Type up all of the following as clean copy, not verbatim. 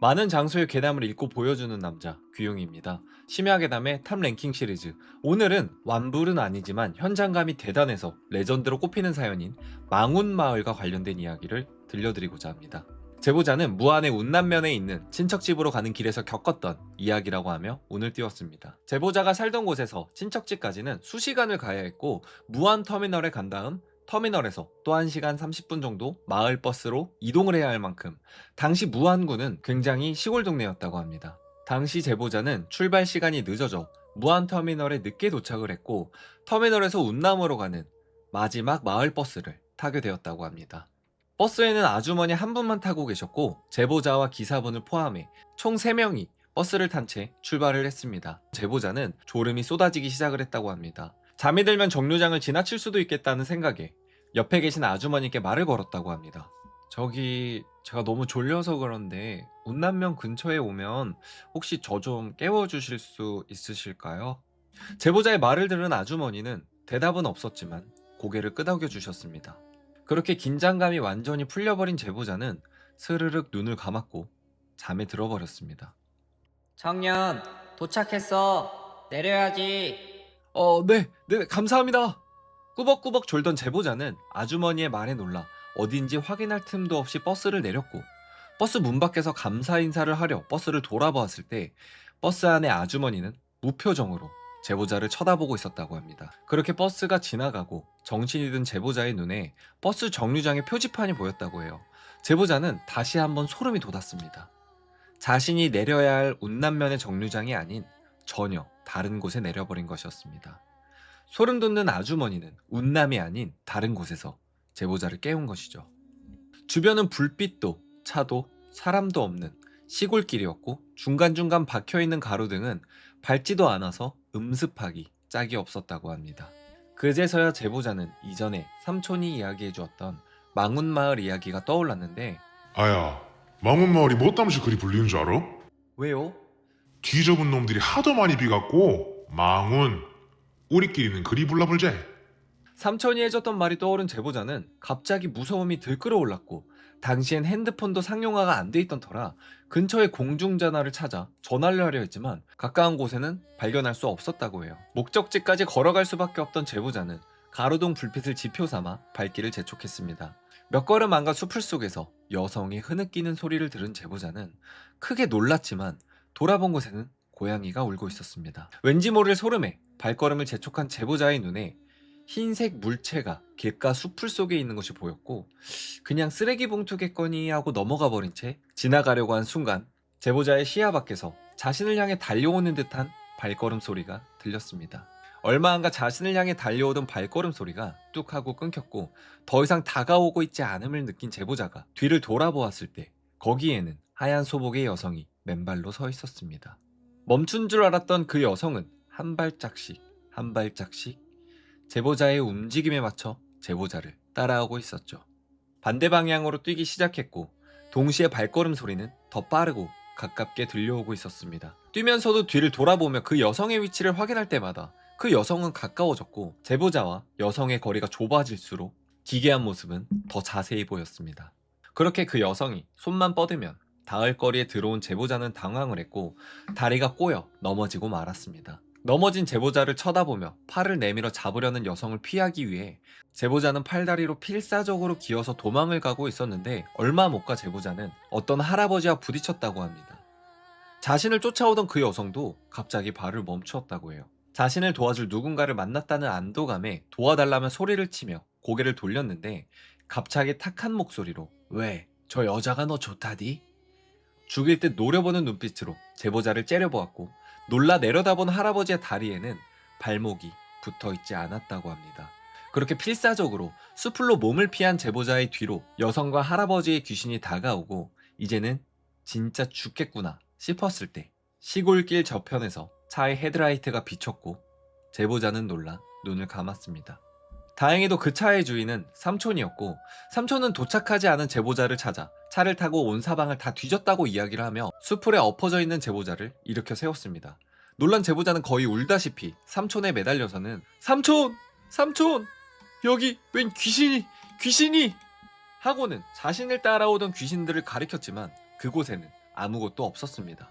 많은 장소의 괴담을 읽고 보여주는 남자 규용입니다. 심야 괴담의 탑 랭킹 시리즈. 오늘은 완불은 아니지만 현장감이 대단해서 레전드로 꼽히는 사연인 망운마을과 관련된 이야기를 들려드리고자 합니다. 제보자는 무안의 운남면에 있는 친척집으로 가는 길에서 겪었던 이야기라고 하며 운을 띄웠습니다. 제보자가 살던 곳에서 친척집까지는 수시간을 가야 했고, 무안 터미널에 간 다음 터미널에서 또 1시간 30분 정도 마을버스로 이동을 해야 할 만큼 당시 무안군은 굉장히 시골 동네였다고 합니다. 당시 제보자는 출발 시간이 늦어져 무안터미널에 늦게 도착을 했고, 터미널에서 운남으로 가는 마지막 마을버스를 타게 되었다고 합니다. 버스에는 아주머니 한 분만 타고 계셨고, 제보자와 기사분을 포함해 총 3명이 버스를 탄 채 출발을 했습니다. 제보자는 졸음이 쏟아지기 시작을 했다고 합니다. 잠이 들면 정류장을 지나칠 수도 있겠다는 생각에 옆에 계신 아주머니께 말을 걸었다고 합니다. 저기 제가 너무 졸려서 그런데 운남면 근처에 오면 혹시 저 좀 깨워주실 수 있으실까요? 제보자의 말을 들은 아주머니는 대답은 없었지만 고개를 끄덕여 주셨습니다. 그렇게 긴장감이 완전히 풀려버린 제보자는 스르륵 눈을 감았고 잠에 들어버렸습니다. 청년, 도착했어. 내려야지. 네, 감사합니다. 꾸벅꾸벅 졸던 제보자는 아주머니의 말에 놀라 어딘지 확인할 틈도 없이 버스를 내렸고, 버스 문 밖에서 감사 인사를 하려 버스를 돌아보았을 때 버스 안의 아주머니는 무표정으로 제보자를 쳐다보고 있었다고 합니다. 그렇게 버스가 지나가고 정신이 든 제보자의 눈에 버스 정류장의 표지판이 보였다고 해요. 제보자는 다시 한번 소름이 돋았습니다. 자신이 내려야 할 운남면의 정류장이 아닌 전혀 다른 곳에 내려버린 것이었습니다. 소름 돋는 아주머니는 운남이 아닌 다른 곳에서 제보자를 깨운 것이죠. 주변은 불빛도 차도 사람도 없는 시골길이었고, 중간중간 박혀있는 가로등은 밝지도 않아서 음습하기 짝이 없었다고 합니다. 그제서야 제보자는 이전에 삼촌이 이야기해 주었던 망운마을 이야기가 떠올랐는데, 아야, 망원마을이 뭐 땀시 그리 불리는 줄 알아? 왜요? 뒤져본 놈들이 하도 많이 비갖고 망운, 우리끼리는 그리 불나불제. 삼촌이 해줬던 말이 떠오른 제보자는 갑자기 무서움이 들끓어올랐고, 당시엔 핸드폰도 상용화가 안 돼 있던 터라 근처의 공중전화를 찾아 전화를 하려 했지만 가까운 곳에는 발견할 수 없었다고 해요. 목적지까지 걸어갈 수밖에 없던 제보자는 가로등 불빛을 지표 삼아 발길을 재촉했습니다. 몇 걸음 안가 수풀 속에서 여성이 흐느끼는 소리를 들은 제보자는 크게 놀랐지만 돌아본 곳에는 고양이가 울고 있었습니다. 왠지 모를 소름에 발걸음을 재촉한 제보자의 눈에 흰색 물체가 길가 수풀 속에 있는 것이 보였고, 그냥 쓰레기 봉투겠거니 하고 넘어가 버린 채 지나가려고 한 순간 제보자의 시야 밖에서 자신을 향해 달려오는 듯한 발걸음 소리가 들렸습니다. 얼마 안가 자신을 향해 달려오던 발걸음 소리가 뚝 하고 끊겼고, 더 이상 다가오고 있지 않음을 느낀 제보자가 뒤를 돌아보았을 때 거기에는 하얀 소복의 여성이 맨발로 서 있었습니다. 멈춘 줄 알았던 그 여성은 한 발짝씩 한 발짝씩 제보자의 움직임에 맞춰 제보자를 따라오고 있었죠. 반대 방향으로 뛰기 시작했고, 동시에 발걸음 소리는 더 빠르고 가깝게 들려오고 있었습니다. 뛰면서도 뒤를 돌아보며 그 여성의 위치를 확인할 때마다 그 여성은 가까워졌고, 제보자와 여성의 거리가 좁아질수록 기괴한 모습은 더 자세히 보였습니다. 그렇게 그 여성이 손만 뻗으면 닿을 거리에 들어온 제보자는 당황을 했고, 다리가 꼬여 넘어지고 말았습니다. 넘어진 제보자를 쳐다보며 팔을 내밀어 잡으려는 여성을 피하기 위해 제보자는 팔다리로 필사적으로 기어서 도망을 가고 있었는데, 얼마 못 가 제보자는 어떤 할아버지와 부딪혔다고 합니다. 자신을 쫓아오던 그 여성도 갑자기 발을 멈추었다고 해요. 자신을 도와줄 누군가를 만났다는 안도감에 도와달라며 소리를 치며 고개를 돌렸는데, 갑자기 탁한 목소리로 "왜? 저 여자가 너 좋다디?" 죽일 듯 노려보는 눈빛으로 제보자를 째려보았고, 놀라 내려다본 할아버지의 다리에는 발목이 붙어있지 않았다고 합니다. 그렇게 필사적으로 수풀로 몸을 피한 제보자의 뒤로 여성과 할아버지의 귀신이 다가오고, 이제는 진짜 죽겠구나 싶었을 때 시골길 저편에서 차의 헤드라이트가 비쳤고, 제보자는 놀라 눈을 감았습니다. 다행히도 그 차의 주인은 삼촌이었고, 삼촌은 도착하지 않은 제보자를 찾아 차를 타고 온 사방을 다 뒤졌다고 이야기를 하며 수풀에 엎어져 있는 제보자를 일으켜 세웠습니다. 놀란 제보자는 거의 울다시피 삼촌에 매달려서는 "삼촌! 삼촌! 여기 웬 귀신이! 귀신이!" 하고는 자신을 따라오던 귀신들을 가리켰지만 그곳에는 아무것도 없었습니다.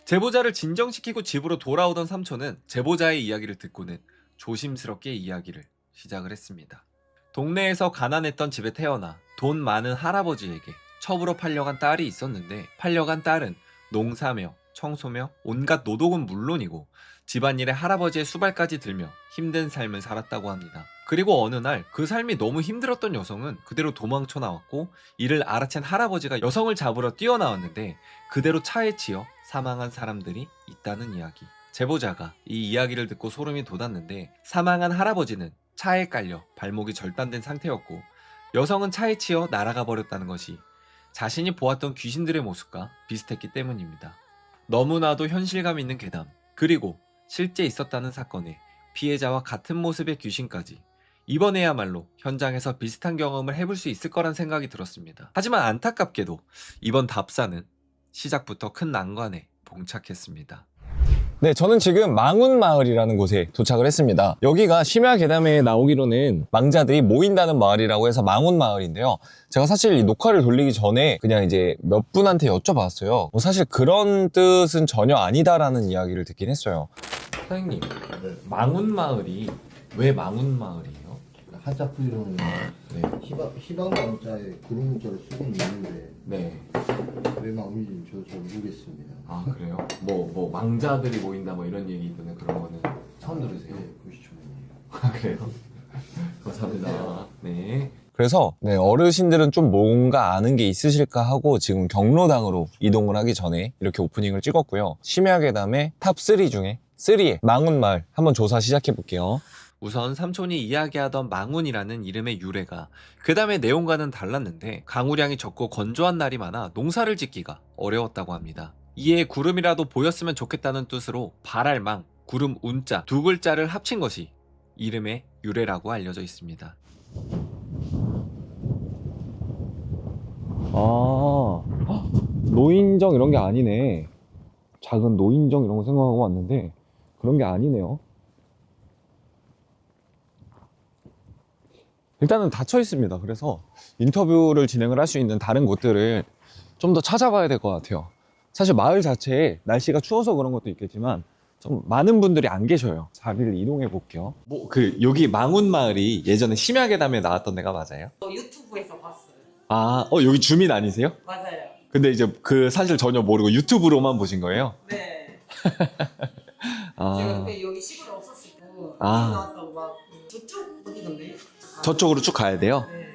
제보자를 진정시키고 집으로 돌아오던 삼촌은 제보자의 이야기를 듣고는 조심스럽게 이야기를 시작을 했습니다. 동네에서 가난했던 집에 태어나 돈 많은 할아버지에게 첩으로 팔려간 딸이 있었는데, 팔려간 딸은 농사며 청소며 온갖 노동은 물론이고 집안일에 할아버지의 수발까지 들며 힘든 삶을 살았다고 합니다. 그리고 어느 날 그 삶이 너무 힘들었던 여성은 그대로 도망쳐 나왔고, 이를 알아챈 할아버지가 여성을 잡으러 뛰어나왔는데 그대로 차에 치여 사망한 사람들이 있다는 이야기. 제보자가 이 이야기를 듣고 소름이 돋았는데, 사망한 할아버지는 차에 깔려 발목이 절단된 상태였고, 여성은 차에 치여 날아가 버렸다는 것이 자신이 보았던 귀신들의 모습과 비슷했기 때문입니다. 너무나도 현실감 있는 괴담, 그리고 실제 있었다는 사건에 피해자와 같은 모습의 귀신까지, 이번에야말로 현장에서 비슷한 경험을 해볼 수 있을 거란 생각이 들었습니다. 하지만 안타깝게도 이번 답사는 시작부터 큰 난관에 봉착했습니다. 네, 저는 지금 망운마을이라는 곳에 도착을 했습니다. 여기가 심야괴담에 나오기로는 망자들이 모인다는 마을이라고 해서 망운마을인데요. 제가 사실 이 녹화를 돌리기 전에 그냥 이제 몇 분한테 여쭤봤어요. 뭐 사실 그런 뜻은 전혀 아니다라는 이야기를 듣긴 했어요. 사장님, 망운마을이 왜 망운마을이에요? 한자 풀이로는 네. 희망만자에 구름 문자를 쓰고 있는데 네. 왜 마음인지 저도 잘 모르겠습니다. 아, 그래요? 뭐 망자들이 모인다 뭐 이런 얘기 있던데 그런 거는 처음 들으세요? 네, 90초만이에요. 아, 그래요? 감사합니다. 네. 그래서 네, 어르신들은 좀 뭔가 아는 게 있으실까 하고 지금 경로당으로 이동을 하기 전에 이렇게 오프닝을 찍었고요. 심야괴담의 탑3 중에 3의 망운마을 한번 조사 시작해 볼게요. 우선 삼촌이 이야기하던 망운이라는 이름의 유래가 괴담의 내용과는 달랐는데, 강우량이 적고 건조한 날이 많아 농사를 짓기가 어려웠다고 합니다. 이에 구름이라도 보였으면 좋겠다는 뜻으로 발알망, 구름 운자 두 글자를 합친 것이 이름의 유래라고 알려져 있습니다. 아, 노인정 이런 게 아니네. 작은 노인정 이런 거 생각하고 왔는데 그런 게 아니네요. 일단은 닫혀 있습니다. 그래서 인터뷰를 진행을 할 수 있는 다른 곳들을 좀 더 찾아봐야 될 것 같아요. 사실 마을 자체에 날씨가 추워서 그런 것도 있겠지만 좀 많은 분들이 안 계셔요. 자리를 이동해 볼게요. 뭐 여기 망운마을이 예전에 심야괴담에 나왔던 데가 맞아요? 유튜브에서 봤어요. 아, 여기 주민 아니세요? 맞아요. 근데 이제 사실 전혀 모르고 유튜브로만 보신 거예요? 네. 아, 제가 그때 여기 시골에 없었을 때 아. 나왔다고 막 저쪽 어디던데? 저쪽으로 쭉 가야 돼요? 네.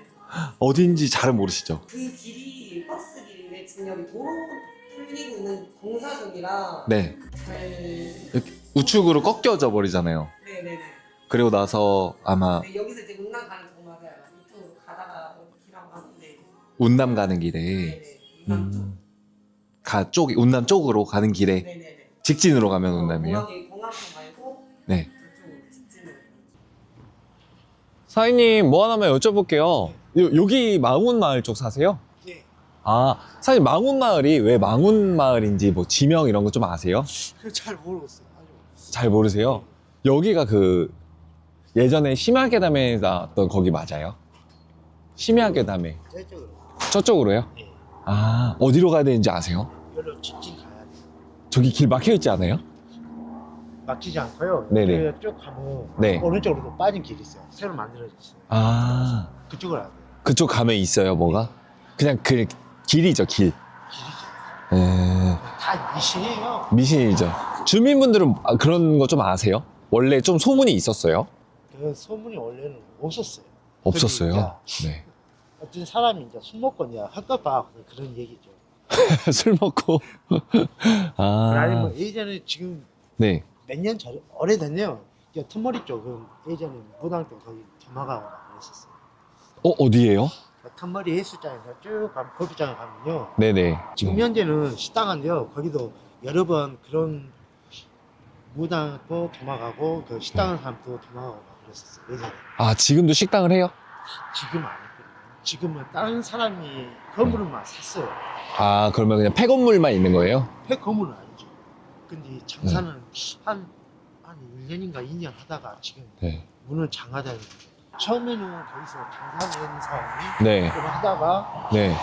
어딘지 잘은 모르시죠? 그 길이 버스 길인데 지금 여기 도로 뚫리고 있는 공사중이라 네. 잘. 우측으로 꺾여져 버리잖아요. 네네네. 그리고 나서 아마 네, 여기서 이제 운남 가는 쪽 맞아요. 이쪽으로 가다가 길하고 가는데. 운남 가는 길에 네네. 운남 쪽. 운남 쪽으로 가는 길에 네네네. 직진으로 가면 운남이에요? 공항 쪽 말고 네. 저쪽으로 직진을. 사장님 뭐 하나만 여쭤볼게요. 여기 망운마을 쪽 사세요? 네. 아, 사장님 망운마을이 왜 망운마을인지 뭐 지명 이런 거 좀 아세요? 잘 모르겠어요. 아주. 잘 모르세요? 여기가 예전에 심야괴담에 나왔던 거기 맞아요? 심야괴담에 저쪽으로. 저쪽으로요? 네. 아, 어디로 가야 되는지 아세요? 여기로 직진 가야 돼. 저기 길 막혀 있지 않아요? 막히지 않고요. 네네. 여기 쭉 가면 네. 오른쪽으로 빠진 길이 있어요. 새로 만들어졌어요. 아, 그쪽으로 가야 돼요. 그쪽 가면 있어요, 뭐가? 그냥 길이죠, 길. 길이죠. 에, 다 미신이에요. 미신이죠. 주민분들은 그런 거 좀 아세요? 원래 좀 소문이 있었어요? 그 소문이 원래는 없었어요. 없었어요. 네. 어떤 사람이 이제 술 먹고 이제 헛것봐 그런 얘기죠. 술 먹고. 아, 아니면 예전에 지금 네. 몇 년 전, 오래됐네요. 이제 텀머리 쪽은 예전에 무당 때 거기 도마가고 그랬었어요. 어디예요? 텀머리 해수장에서 쭉 가면 골프장에 가면요. 네네. 지금 현재는 식당인데요. 거기도 여러 번 그런 무당도 도망가고 그 식당하는 사람도 도망가고 막 그랬었어요. 예전에. 아, 지금도 식당을 해요? 지금은 안 했거든요. 지금은 다른 사람이 건물만 샀어요. 아, 그러면 그냥 폐건물만 있는 거예요? 폐 건물은 아니죠. 근데 장사는 한 1년인가 2년 하다가 지금 네. 문을 장하다는 거예요. 처음에는 거기서 장사하는 사람이 네. 좀 하다가 네.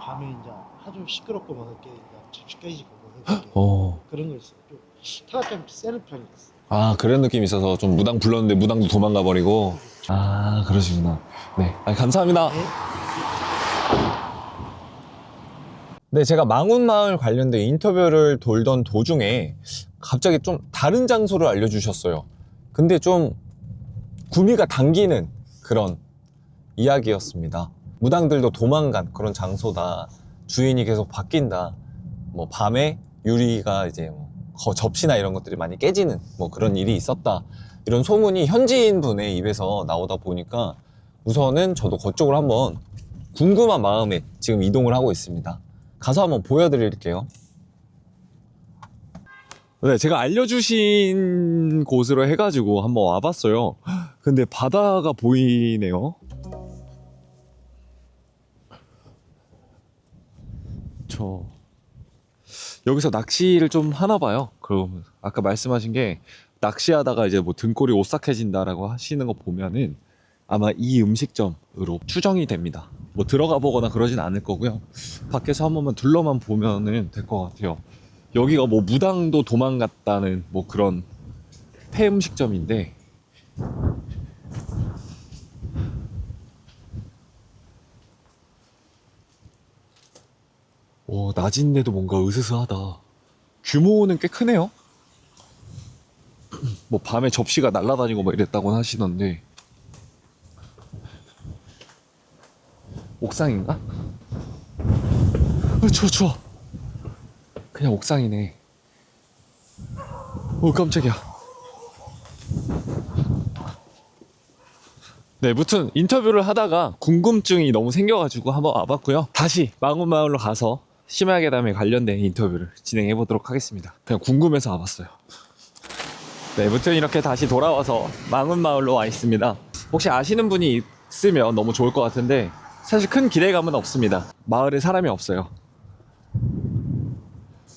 밤에 이제 아주 시끄럽고 막 이렇게 이제 접시 깨지고 뭐 어. 그런 거 있어요. 좀 타가 좀 세는 편이었어요. 아, 그런 느낌이 있어서 좀 무당 불렀는데 무당도 도망가 버리고. 아, 그러시구나. 네. 아, 감사합니다. 네, 제가 망운마을 관련된 인터뷰를 돌던 도중에 갑자기 좀 다른 장소를 알려주셨어요. 근데 좀 구미가 당기는 그런 이야기였습니다. 무당들도 도망간 그런 장소다. 주인이 계속 바뀐다. 뭐 밤에 유리가 이제 뭐 접시나 이런 것들이 많이 깨지는 뭐 그런 일이 있었다. 이런 소문이 현지인 분의 입에서 나오다 보니까 우선은 저도 그쪽으로 한번 궁금한 마음에 지금 이동을 하고 있습니다. 가서 한번 보여드릴게요. 네, 제가 알려주신 곳으로 해가지고 한번 와봤어요. 근데 바다가 보이네요. 저 여기서 낚시를 좀 하나 봐요. 그럼 아까 말씀하신 게 낚시하다가 이제 뭐 등골이 오싹해진다라고 하시는 거 보면은 아마 이 음식점으로 추정이 됩니다. 뭐 들어가 보거나 그러진 않을 거고요. 밖에서 한 번만 둘러만 보면은 될 것 같아요. 여기가 뭐 무당도 도망갔다는 뭐 그런 폐음식점인데 오, 낮인데도 뭔가 으스스하다. 규모는 꽤 크네요. 뭐 밤에 접시가 날아다니고 뭐 이랬다고 하시던데 옥상인가? 추워. 그냥 옥상이네. 오, 깜짝이야. 네, 무튼 인터뷰를 하다가 궁금증이 너무 생겨가지고 한번 와봤고요. 다시 망운마을로 가서 심야괴담에 관련된 인터뷰를 진행해 보도록 하겠습니다. 그냥 궁금해서 와봤어요. 네, 무튼 이렇게 다시 돌아와서 망운마을로 와 있습니다. 혹시 아시는 분이 있으면 너무 좋을 것 같은데 사실 큰 기대감은 없습니다. 마을에 사람이 없어요.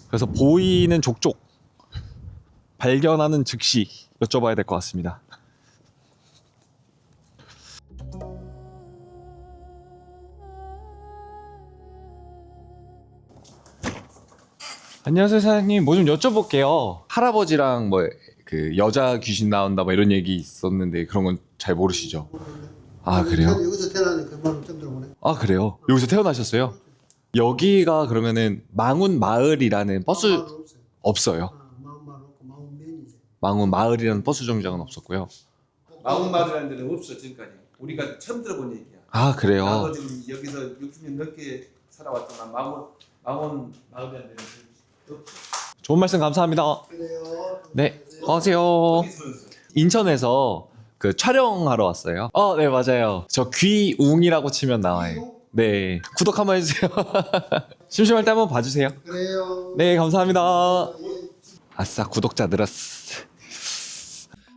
그래서 보이는 족족 발견하는 즉시 여쭤봐야 될 것 같습니다. 안녕하세요, 사장님. 뭐 좀 여쭤볼게요. 할아버지랑 뭐 그 여자 귀신 나온다 뭐 이런 얘기 있었는데 그런 건 잘 모르시죠? 아, 그래요? 여기서 태어나니까 그만 좀 들어보네. 아, 그래요? 여기서 태어나셨어요? 여기가 그러면은 망운 마을이라는 버스 없어요? 마음만 없고 마음맨이지. 망운 마을이라는 버스 정류장은 없었고요. 망운마을이라는 데는 없어 지금까지. 우리가 처음 들어본 얘기야. 아, 그래요? 나도 지금 여기서 60년 넘게 살아왔지만 망운 마을이라는 데는 없어. 좋은 말씀 감사합니다. 그래요. 네, 안녕하세요. 인천에서 그 촬영하러 왔어요. 네, 맞아요. 저 귀웅이라고 치면 나와요. 네, 구독 한번 해주세요. 심심할 때 한번 봐주세요. 그래요. 네, 감사합니다. 아싸, 구독자 늘었어.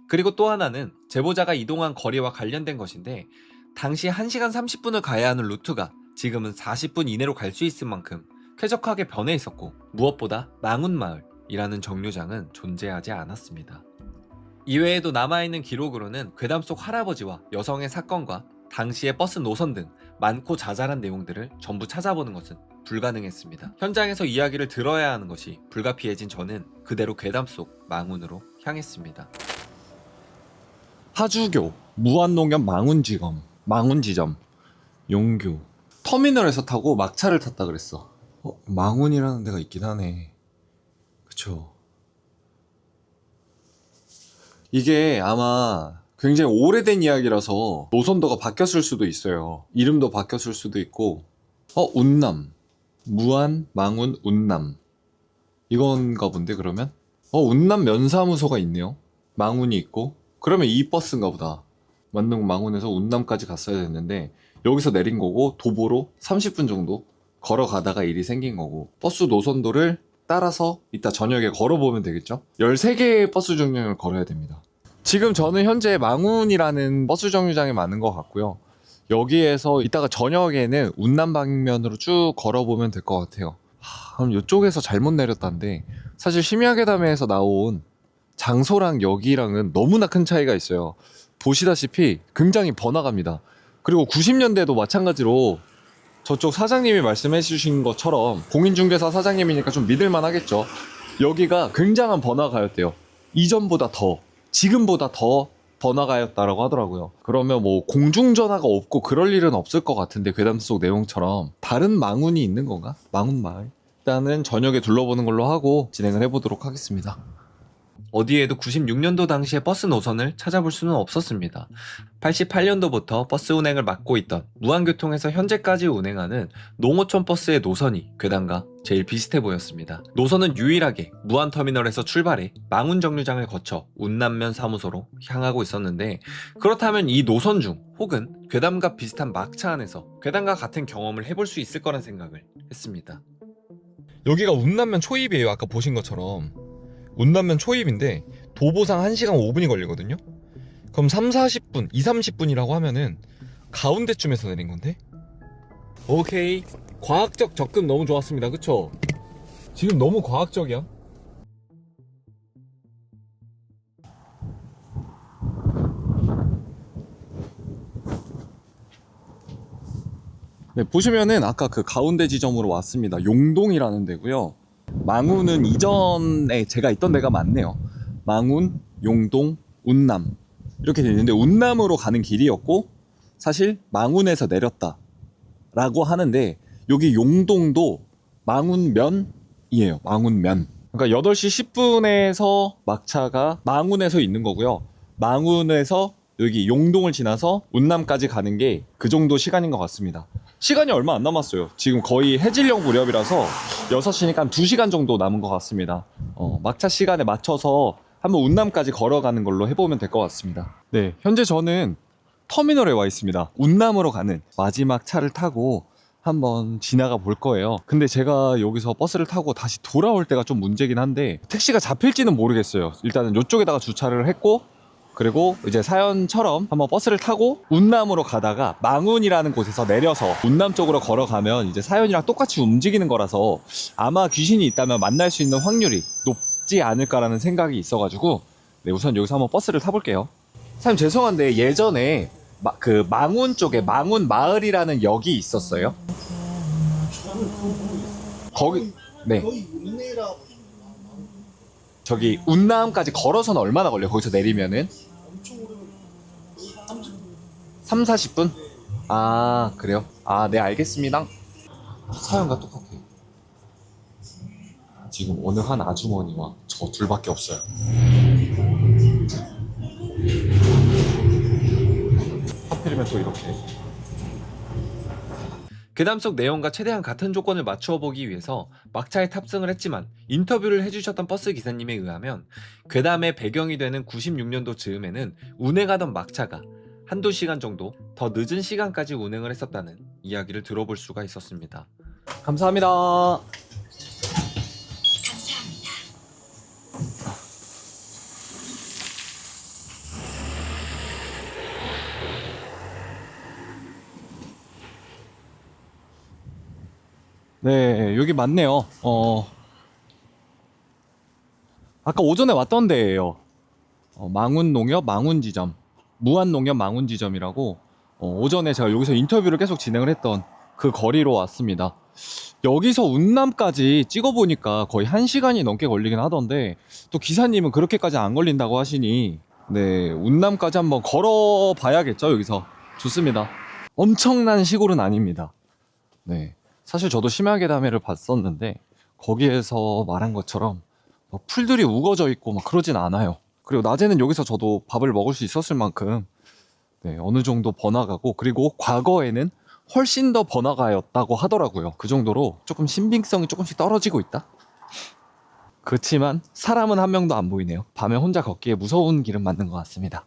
그리고 또 하나는 제보자가 이동한 거리와 관련된 것인데 당시 1시간 30분을 가야 하는 루트가 지금은 40분 이내로 갈 수 있을 만큼 쾌적하게 변해 있었고 무엇보다 망운마을이라는 정류장은 존재하지 않았습니다. 이외에도 남아있는 기록으로는 괴담 속 할아버지와 여성의 사건과 당시의 버스 노선 등 많고 자잘한 내용들을 전부 찾아보는 것은 불가능했습니다. 현장에서 이야기를 들어야 하는 것이 불가피해진 저는 그대로 괴담 속 망운으로 향했습니다. 하주교, 무안농협 망운지점, 용교. 터미널에서 타고 막차를 탔다 그랬어. 망운이라는 데가 있긴 하네. 그쵸. 이게 아마 굉장히 오래된 이야기라서 노선도가 바뀌었을 수도 있어요. 이름도 바뀌었을 수도 있고. 운남. 무안, 망운, 운남. 이건가 본데 그러면? 운남 면사무소가 있네요. 망운이 있고. 그러면 이 버스인가 보다. 만능 망운에서 운남까지 갔어야 됐는데 여기서 내린 거고 도보로 30분 정도 걸어가다가 일이 생긴 거고 버스 노선도를 따라서 이따 저녁에 걸어보면 되겠죠? 13개의 버스 정류장을 걸어야 됩니다. 지금 저는 현재 망운이라는 버스 정류장에 많은 것 같고요. 여기에서 이따가 저녁에는 운남 방면으로 쭉 걸어보면 될 것 같아요. 그럼 이쪽에서 잘못 내렸다는데 사실 심야괴담에서 나온 장소랑 여기랑은 너무나 큰 차이가 있어요. 보시다시피 굉장히 번화가입니다. 그리고 90년대도 마찬가지로 저쪽 사장님이 말씀해 주신 것처럼 공인중개사 사장님이니까 좀 믿을만 하겠죠. 여기가 굉장한 번화가였대요. 이전보다 더, 지금보다 더 번화가였다라고 하더라고요. 그러면 뭐 공중전화가 없고 그럴 일은 없을 것 같은데, 괴담 속 내용처럼 다른 망운이 있는 건가? 망운 마을? 일단은 저녁에 둘러보는 걸로 하고 진행을 해보도록 하겠습니다. 어디에도 96년도 당시의 버스 노선을 찾아볼 수는 없었습니다. 88년도부터 버스 운행을 맡고 있던 무한교통에서 현재까지 운행하는 농어촌 버스의 노선이 괴담과 제일 비슷해 보였습니다. 노선은 유일하게 무한터미널에서 출발해 망운정류장을 거쳐 운남면 사무소로 향하고 있었는데, 그렇다면 이 노선 중 혹은 괴담과 비슷한 막차 안에서 괴담과 같은 경험을 해볼 수 있을 거란 생각을 했습니다. 여기가 운남면 초입이에요. 아까 보신 것처럼 운남면 초입인데 도보상 1시간 5분이 걸리거든요. 그럼 3-40분, 2-30분이라고 하면은 가운데쯤에서 내린 건데? 오케이. 과학적 접근 너무 좋았습니다. 그쵸? 지금 너무 과학적이야. 네, 보시면은 아까 그 가운데 지점으로 왔습니다. 용동이라는 데고요. 망운은 이전에 제가 있던 데가 맞네요. 망운, 용동, 운남 이렇게 되어 있는데, 운남으로 가는 길이었고 사실 망운에서 내렸다 라고 하는데, 여기 용동도 망운면이에요. 망운면. 그러니까 8시 10분에서 막차가 망운에서 있는 거고요. 망운에서 여기 용동을 지나서 운남까지 가는 게 그 정도 시간인 것 같습니다. 시간이 얼마 안 남았어요. 지금 거의 해질녘 무렵이라서 6시니까 한 2시간 정도 남은 것 같습니다. 막차 시간에 맞춰서 한번 운남까지 걸어가는 걸로 해보면 될 것 같습니다. 네, 현재 저는 터미널에 와 있습니다. 운남으로 가는 마지막 차를 타고 한번 지나가 볼 거예요. 근데 제가 여기서 버스를 타고 다시 돌아올 때가 좀 문제긴 한데, 택시가 잡힐지는 모르겠어요. 일단은 이쪽에다가 주차를 했고, 그리고 이제 사연처럼 한번 버스를 타고 운남으로 가다가 망운이라는 곳에서 내려서 운남 쪽으로 걸어가면 이제 사연이랑 똑같이 움직이는 거라서 아마 귀신이 있다면 만날 수 있는 확률이 높지 않을까라는 생각이 있어가지고, 네, 우선 여기서 한번 버스를 타볼게요. 사장님 죄송한데, 예전에 그 망운 쪽에 망운 마을이라는 역이 있었어요? 거기, 네. 거의 운내라고. 저기 운남까지 걸어서는 얼마나 걸려요? 거기서 내리면은? 엄청 오래 3-40분? 아, 그래요? 아, 네, 알겠습니다. 사연과 똑같아. 지금 어느 한 아주머니와 저 둘밖에 없어요. 하필이면 또 이렇게. 괴담 속 내용과 최대한 같은 조건을 맞추어 보기 위해서 막차에 탑승을 했지만, 인터뷰를 해주셨던 버스 기사님에 의하면 괴담의 배경이 되는 96년도 즈음에는 운행하던 막차가 한두 시간 정도 더 늦은 시간까지 운행을 했었다는 이야기를 들어볼 수가 있었습니다. 감사합니다. 네, 여기 맞네요. 아까 오전에 왔던 데예요. 망운농협 망운지점, 무한농협 망운지점이라고, 오전에 제가 여기서 인터뷰를 계속 진행을 했던 그 거리로 왔습니다. 여기서 운남까지 찍어보니까 거의 1시간이 넘게 걸리긴 하던데, 또 기사님은 그렇게까지 안 걸린다고 하시니, 네, 운남까지 한번 걸어봐야겠죠. 여기서 좋습니다. 엄청난 시골은 아닙니다. 네, 사실 저도 심야괴담회를 봤었는데 거기에서 말한 것처럼 막 풀들이 우거져 있고 막 그러진 않아요. 그리고 낮에는 여기서 저도 밥을 먹을 수 있었을 만큼, 네, 어느 정도 번화가고, 그리고 과거에는 훨씬 더 번화가였다고 하더라고요. 그 정도로 조금 신빙성이 조금씩 떨어지고 있다? 그렇지만 사람은 한 명도 안 보이네요. 밤에 혼자 걷기에 무서운 길은 맞는 것 같습니다.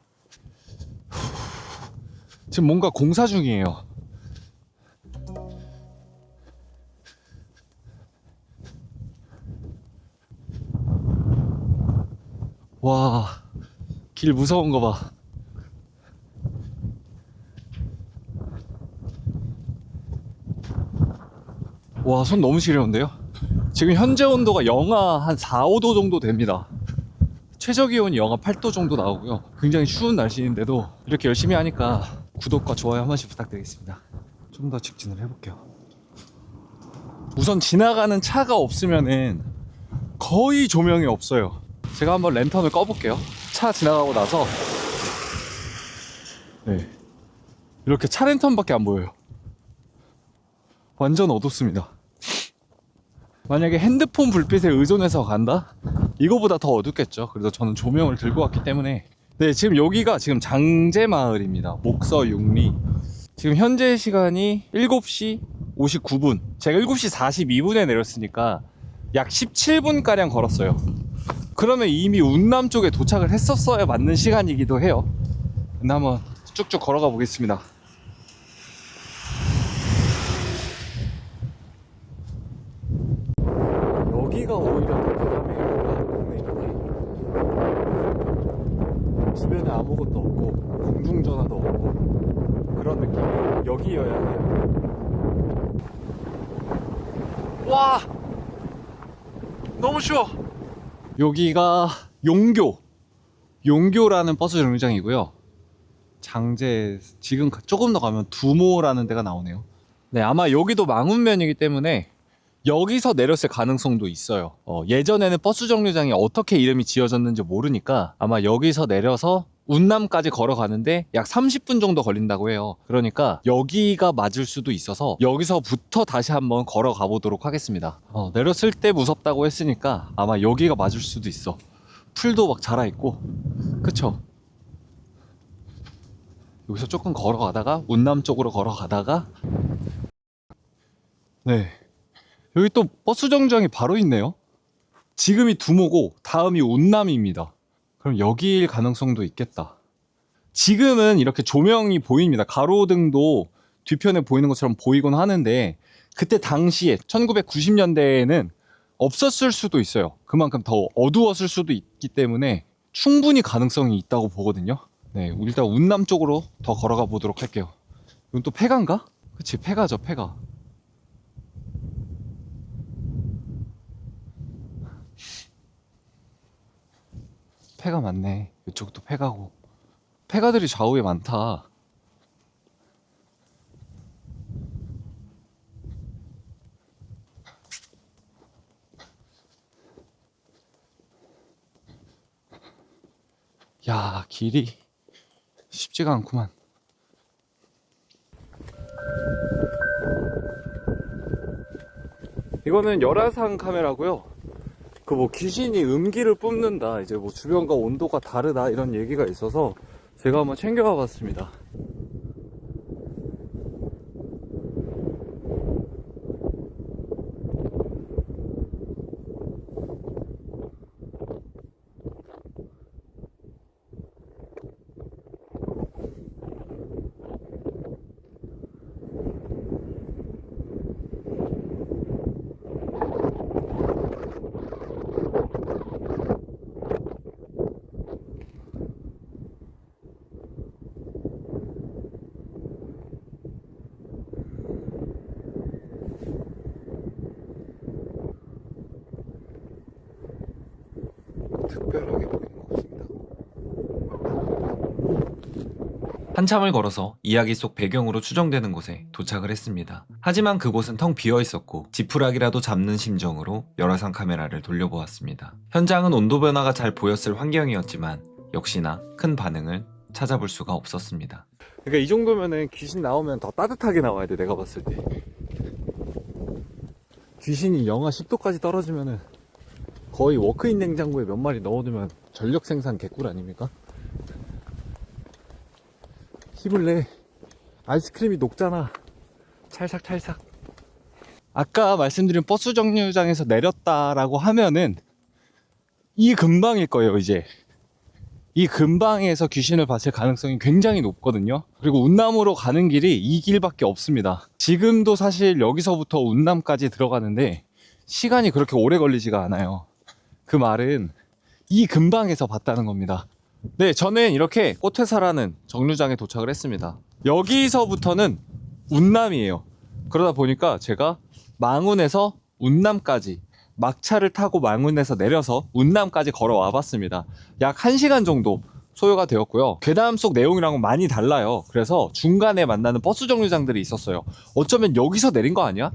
지금 뭔가 공사 중이에요. 와, 길 무서운 거 봐. 와, 손 너무 시려운데요? 지금 현재 온도가 영하 한 4, 5도 정도 됩니다. 최저 기온이 영하 8도 정도 나오고요. 굉장히 추운 날씨인데도 이렇게 열심히 하니까 구독과 좋아요 한 번씩 부탁드리겠습니다. 좀 더 직진을 해볼게요. 우선 지나가는 차가 없으면은 거의 조명이 없어요. 제가 한번 랜턴을 꺼볼게요. 차 지나가고 나서 네, 이렇게 차 랜턴밖에 안 보여요. 완전 어둡습니다. 만약에 핸드폰 불빛에 의존해서 간다? 이거보다 더 어둡겠죠. 그래서 저는 조명을 들고 왔기 때문에. 네, 지금 여기가 지금 장제마을입니다. 목서 육리. 지금 현재 시간이 7시 59분. 제가 7시 42분에 내렸으니까 약 17분가량 걸었어요. 그러면 이미 운남 쪽에 도착을 했었어야 맞는 시간이기도 해요. 근데 한번 쭉쭉 걸어가 보겠습니다. 여기가 오히려 더 대담해요. 동네 주변에 아무것도 없고 공중전화도 없고 그런 느낌이 여기여야 해요. 와! 너무 추워! 여기가 용교라는 버스 정류장이고요. 장제, 지금 조금 더 가면 두모라는 데가 나오네요. 네, 아마 여기도 망운면이기 때문에 여기서 내렸을 가능성도 있어요. 예전에는 버스 정류장이 어떻게 이름이 지어졌는지 모르니까 아마 여기서 내려서 운남까지 걸어가는데 약 30분 정도 걸린다고 해요. 그러니까 여기가 맞을 수도 있어서 여기서부터 다시 한번 걸어가 보도록 하겠습니다. 내렸을 때 무섭다고 했으니까 아마 여기가 맞을 수도 있어. 풀도 막 자라있고, 그쵸? 여기서 조금 걸어가다가 운남 쪽으로 걸어가다가 네, 여기 또 버스 정류장이 바로 있네요. 지금이 두모고 다음이 운남입니다. 그럼 여기일 가능성도 있겠다. 지금은 이렇게 조명이 보입니다. 가로등도 뒤편에 보이는 것처럼 보이곤 하는데 그때 당시에 1990년대에는 없었을 수도 있어요. 그만큼 더 어두웠을 수도 있기 때문에 충분히 가능성이 있다고 보거든요. 네, 일단 운남 쪽으로 더 걸어가 보도록 할게요. 이건 또 폐가인가? 그치, 폐가죠, 폐가. 폐가 많네. 이쪽도 폐가고. 폐가들이 좌우에 많다. 야, 길이 쉽지가 않구만. 이거는 열화상 카메라고요. 그 뭐 귀신이 음기를 뿜는다, 이제 뭐 주변과 온도가 다르다 이런 얘기가 있어서 제가 한번 챙겨와 봤습니다. 특별하게 보이는 곳입니다. 한참을 걸어서 이야기 속 배경으로 추정되는 곳에 도착을 했습니다. 하지만 그곳은 텅 비어 있었고 지푸라기라도 잡는 심정으로 열화상 카메라를 돌려보았습니다. 현장은 온도 변화가 잘 보였을 환경이었지만 역시나 큰 반응을 찾아볼 수가 없었습니다. 그러니까 이 정도면은 귀신 나오면 더 따뜻하게 나와야 돼, 내가 봤을 때. 귀신이 영하 10도까지 떨어지면은 거의 워크인 냉장고에 몇 마리 넣어두면 전력 생산 개꿀 아닙니까? 힘을 내. 아이스크림이 녹잖아. 찰싹찰싹. 아까 말씀드린 버스 정류장에서 내렸다라고 하면은 이 근방일 거예요, 이제. 이 근방에서 귀신을 봤을 가능성이 굉장히 높거든요. 그리고 운남으로 가는 길이 이 길밖에 없습니다. 지금도 사실 여기서부터 운남까지 들어가는데 시간이 그렇게 오래 걸리지가 않아요. 그 말은 이 근방에서 봤다는 겁니다. 네, 저는 이렇게 꽃회사라는 정류장에 도착을 했습니다. 여기서부터는 운남이에요. 그러다 보니까 제가 망운에서 운남까지 막차를 타고 망운에서 내려서 운남까지 걸어와 봤습니다. 약 1시간 정도 소요가 되었고요. 괴담 속 내용이랑은 많이 달라요. 그래서 중간에 만나는 버스 정류장들이 있었어요. 어쩌면 여기서 내린 거 아니야?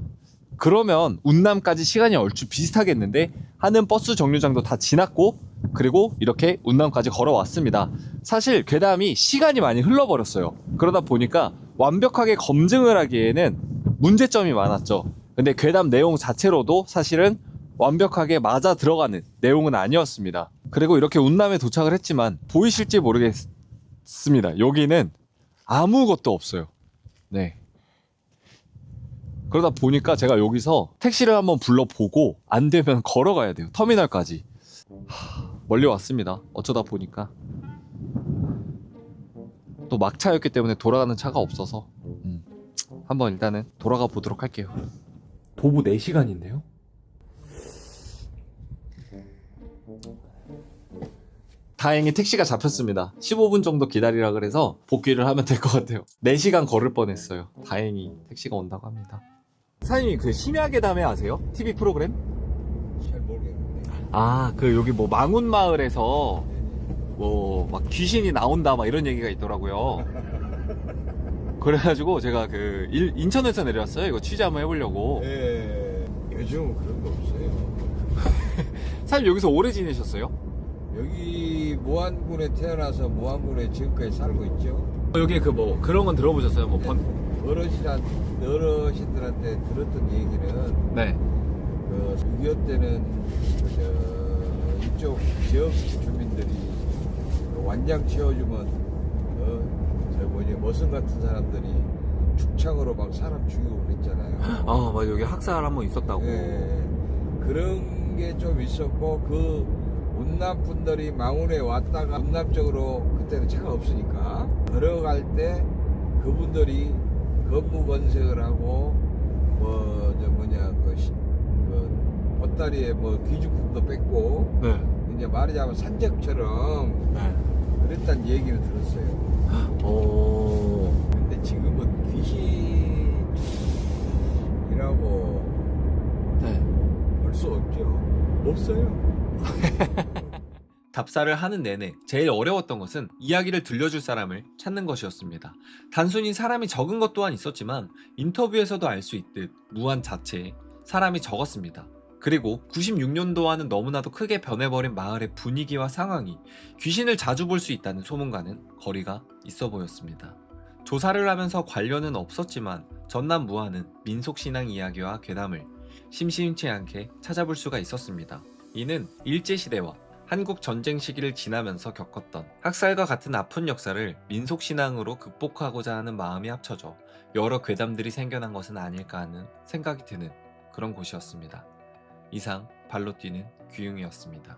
그러면 운남까지 시간이 얼추 비슷하겠는데 하는 버스 정류장도 다 지났고 그리고 이렇게 운남까지 걸어왔습니다. 사실 괴담이 시간이 많이 흘러버렸어요. 그러다 보니까 완벽하게 검증을 하기에는 문제점이 많았죠. 근데 괴담 내용 자체로도 사실은 완벽하게 맞아 들어가는 내용은 아니었습니다. 그리고 이렇게 운남에 도착을 했지만 보이실지 모르겠습니다. 여기는 아무것도 없어요. 네. 그러다 보니까 제가 여기서 택시를 한번 불러보고 안 되면 걸어가야 돼요. 터미널까지. 멀리 왔습니다. 어쩌다 보니까 또 막차였기 때문에 돌아가는 차가 없어서 한번 일단은 돌아가 보도록 할게요. 도보 4시간인데요? 다행히 택시가 잡혔습니다. 15분 정도 기다리라 그래서 복귀를 하면 될 것 같아요. 4시간 걸을 뻔했어요. 다행히 택시가 온다고 합니다. 사장님 그 심야괴담회 아세요? TV 프로그램? 잘 모르겠는데. 아, 그 여기 뭐 망운마을에서 뭐 막 귀신이 나온다 막 이런 얘기가 있더라고요. 그래가지고 제가 그 인천에서 내려왔어요. 이거 취재 한번 해보려고. 예, 요즘 그런 거 없어요. 사장님 여기서 오래 지내셨어요? 여기 무안군에 태어나서 무안군에 지금까지 살고 있죠. 여기 그 뭐 그런 건 들어보셨어요? 뭐 어르신들한테 들었던 얘기는 네. 그 6.25 때는 이쪽 지역 주민들이 그 완장 치워주면 머슴 같은 사람들이 축창으로 막 사람 죽이고 그랬잖아요. 아, 맞아. 여기 학살 한번 있었다고. 예, 그런 게 좀 있었고 그 운남 분들이 망운에 왔다가 운남 쪽으로 그때는 차가 없으니까 걸어갈 때 그분들이 건무건색을 하고 그 보따리에 뭐 귀중품도 뺏고 네. 이제 말하자면 산적처럼 네. 그랬다는 얘기를 들었어요. 오. 근데 지금은 귀신이라고 네. 볼 수 없죠. 없어요. 답사를 하는 내내 제일 어려웠던 것은 이야기를 들려줄 사람을 찾는 것이었습니다. 단순히 사람이 적은 것 또한 있었지만 인터뷰에서도 알 수 있듯 무안 자체에 사람이 적었습니다. 그리고 96년도와는 너무나도 크게 변해버린 마을의 분위기와 상황이 귀신을 자주 볼 수 있다는 소문과는 거리가 있어 보였습니다. 조사를 하면서 관련은 없었지만 전남 무안은 민속신앙 이야기와 괴담을 심심치 않게 찾아볼 수가 있었습니다. 이는 일제시대와 한국 전쟁 시기를 지나면서 겪었던 학살과 같은 아픈 역사를 민속신앙으로 극복하고자 하는 마음이 합쳐져 여러 괴담들이 생겨난 것은 아닐까 하는 생각이 드는 그런 곳이었습니다. 이상 발로 뛰는 귀웅이었습니다.